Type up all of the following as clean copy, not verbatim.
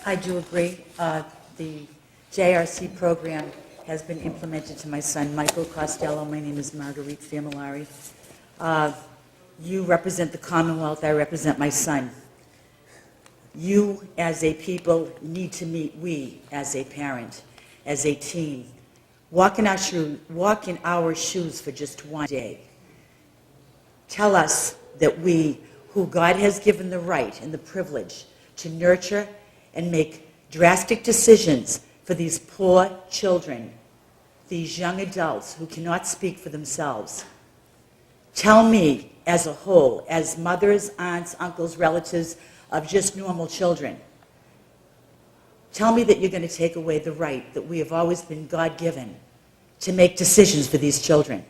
I do agree. The JRC program has been implemented to my son, Michael Costello. My name is Marguerite Famolare. You represent the Commonwealth. I represent my son. You, as a people, need to meet we, as a parent, as a team. Walk in our shoes for just one day. Tell us that we, who God has given the right and the privilege to nurture and make drastic decisions for these poor children, these young adults who cannot speak for themselves. Tell me, as a whole, as mothers, aunts, uncles, relatives of just normal children, tell me that you're going to take away the right that we have always been God-given to make decisions for these children.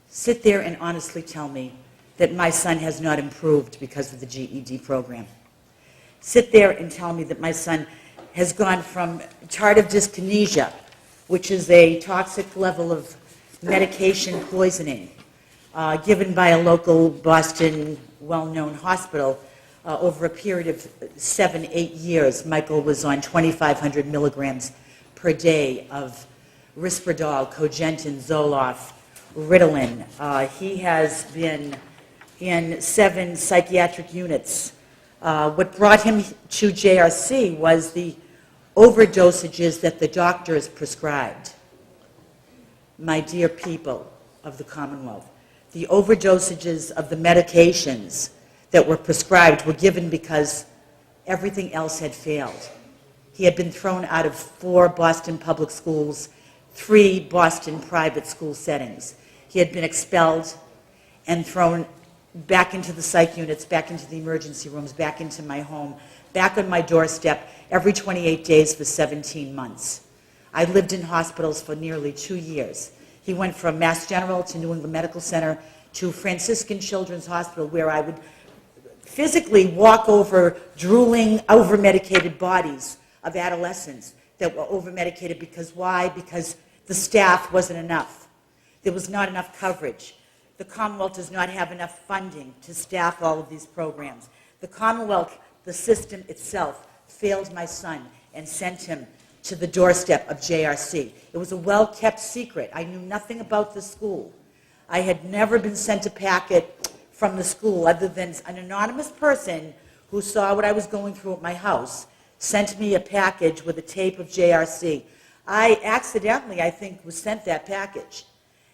Sit there and honestly tell me that my son has not improved because of the GED program. Sit there and tell me that my son has gone from tardive dyskinesia, which is a toxic level of medication poisoning given by a local Boston well-known hospital over a period of 7-8 years. Michael was on 2,500 milligrams per day of Risperdal, Cogentin, Zoloft, Ritalin. He has been in 7 psychiatric units. What brought him to JRC was the overdosages that the doctors prescribed. My dear people of the Commonwealth, the overdosages of the medications that were prescribed were given because everything else had failed. He had been thrown out of 4 Boston public schools, 3 Boston private school settings. He had been expelled and thrown back into the psych units, back into the emergency rooms, back into my home, back on my doorstep every 28 days for 17 months. I lived in hospitals for nearly 2 years. He went from Mass General to New England Medical Center to Franciscan Children's Hospital, where I would physically walk over drooling, over-medicated bodies of adolescents that were over-medicated. Because why? Because the staff wasn't enough. There was not enough coverage. The Commonwealth does not have enough funding to staff all of these programs. The Commonwealth, the system itself, failed my son and sent him to the doorstep of JRC. It was a well-kept secret. I knew nothing about the school. I had never been sent a packet from the school other than an anonymous person who saw what I was going through at my house sent me a package with a tape of JRC. I accidentally, I think, was sent that package.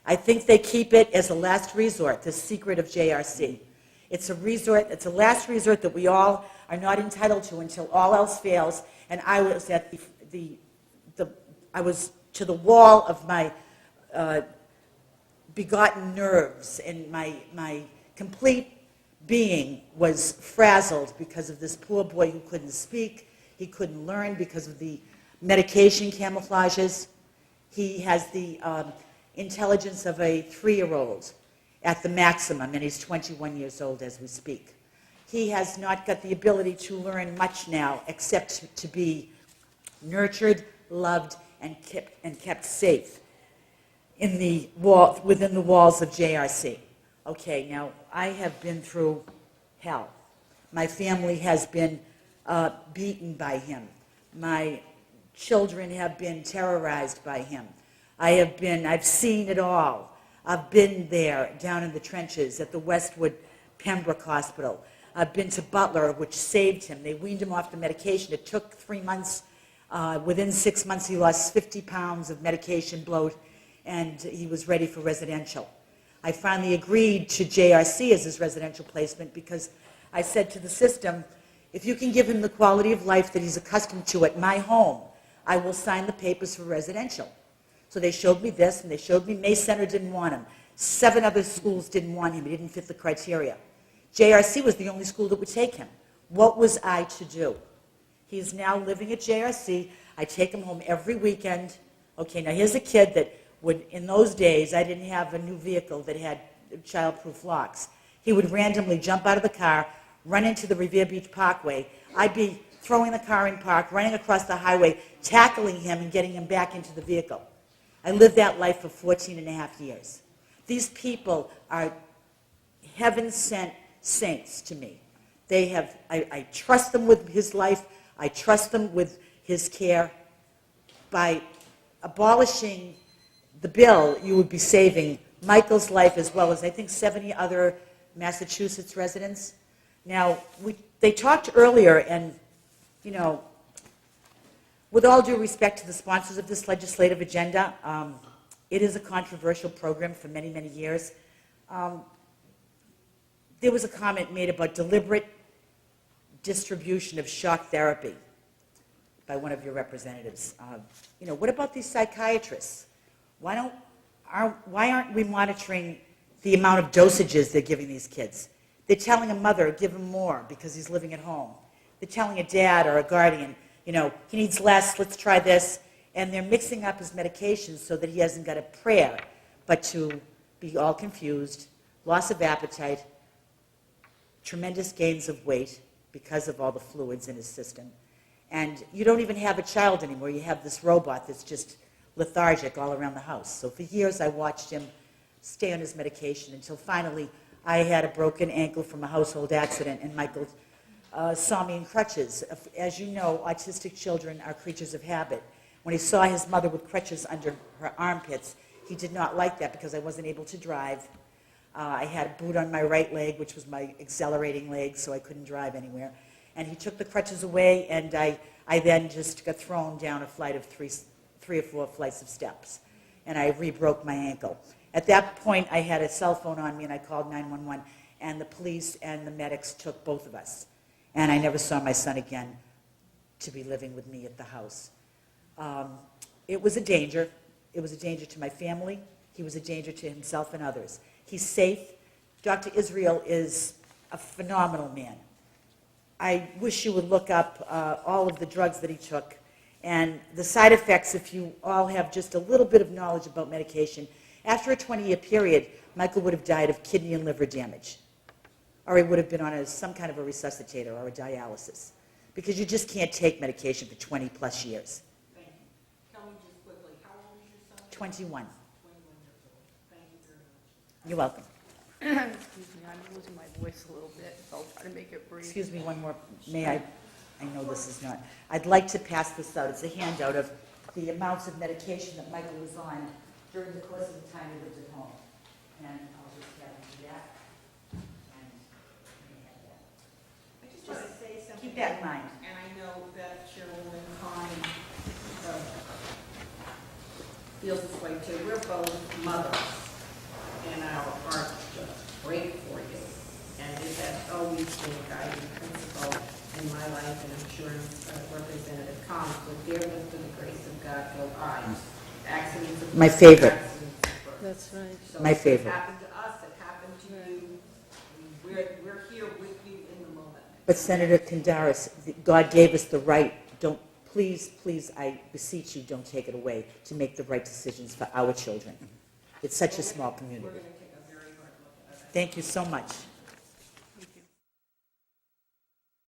I think they keep it as a last resort, the secret of JRC. It's a resort, it's a last resort that we all are not entitled to until all else fails. And I was at I was to the wall of my begotten nerves, and my complete being was frazzled because of this poor boy who couldn't speak. He couldn't learn because of the medication camouflages. He has the intelligence of a 3-year-old at the maximum, and he's 21 years old as we speak. He has not got the ability to learn much now except to be nurtured, loved, and kept safe in within the walls of JRC. Okay, now I have been through hell. My family has been beaten by him. My children have been terrorized by him. I've seen it all. I've been there down in the trenches at the Westwood Pembroke Hospital. I've been to Butler, which saved him. They weaned him off the medication. It took 3 months. Within 6 months, he lost 50 pounds of medication bloat, and he was ready for residential. I finally agreed to JRC as his residential placement because I said to the system, if you can give him the quality of life that he's accustomed to at my home, I will sign the papers for residential. So they showed me this, and they showed me May Center didn't want him. 7 other schools didn't want him. He didn't fit the criteria. JRC was the only school that would take him. What was I to do? He is now living at JRC. I take him home every weekend. Okay, now here's a kid that would, in those days, I didn't have a new vehicle that had child-proof locks. He would randomly jump out of the car, run into the Revere Beach Parkway. I'd be throwing the car in park, running across the highway, tackling him and getting him back into the vehicle. I lived that life for 14 and a half years. These people are heaven-sent saints to me. I trust them with his life. I trust them with his care. By abolishing the bill, you would be saving Michael's life as well as I think 70 other Massachusetts residents. Now, they talked earlier, and, you know, with all due respect to the sponsors of this legislative agenda, it is a controversial program for many, many years. There was a comment made about deliberate distribution of shock therapy by one of your representatives. You know, what about these psychiatrists? Why aren't we monitoring the amount of dosages they're giving these kids? They're telling a mother, give him more because he's living at home. They're telling a dad or a guardian, you know, he needs less, let's try this. And they're mixing up his medications so that he hasn't got a prayer, but to be all confused, loss of appetite, tremendous gains of weight because of all the fluids in his system. And you don't even have a child anymore. You have this robot that's just lethargic all around the house. So for years I watched him stay on his medication until finally I had a broken ankle from a household accident, and Michael saw me in crutches. As you know, autistic children are creatures of habit. When he saw his mother with crutches under her armpits, he did not like that because I wasn't able to drive. I had a boot on my right leg, which was my accelerating leg, so I couldn't drive anywhere. And he took the crutches away, and I then just got thrown down a flight of three or four flights of steps, and I re-broke my ankle. At that point, I had a cell phone on me, and I called 911, and the police and the medics took both of us. And I never saw my son again to be living with me at the house. It was a danger. It was a danger to my family. He was a danger to himself and others. He's safe. Dr. Israel is a phenomenal man. I wish you would look up all of the drugs that he took and the side effects if you all have just a little bit of knowledge about medication. After a 20-year period, Michael would have died of kidney and liver damage, or he would have been on some kind of a resuscitator or a dialysis, because you just can't take medication for 20-plus years. Thank you. Tell me just quickly, how old is your son? 21. 21 years old. Thank you very much. You're welcome. Excuse me, I'm losing my voice a little bit, so I'll try to make it brief. Excuse me, one more. May I? I know this is not. I'd like to pass this out. It's a handout of the amounts of medication that Michael was on during the course of the time he lived at home. And I'll just have him do that. And you can have that. I just want to say something. Keep that in mind. And I know that Chairwoman Khan feels this way too. We're both mothers, and our hearts just break for you. And it has always been a guiding principle in my life, and I'm sure Representative Khan would dare live through the grace of God go I. Accidents of My favorite. accidents of birth. That's right. So My favorite. It happened to us, it happened to you. We're here with you in the moment. But Senator Kondaris, God gave us the right. Don't, please, I beseech you, don't take it away, to make the right decisions for our children. It's such a small community. We're going to take a very hard look at it. Thank you so much.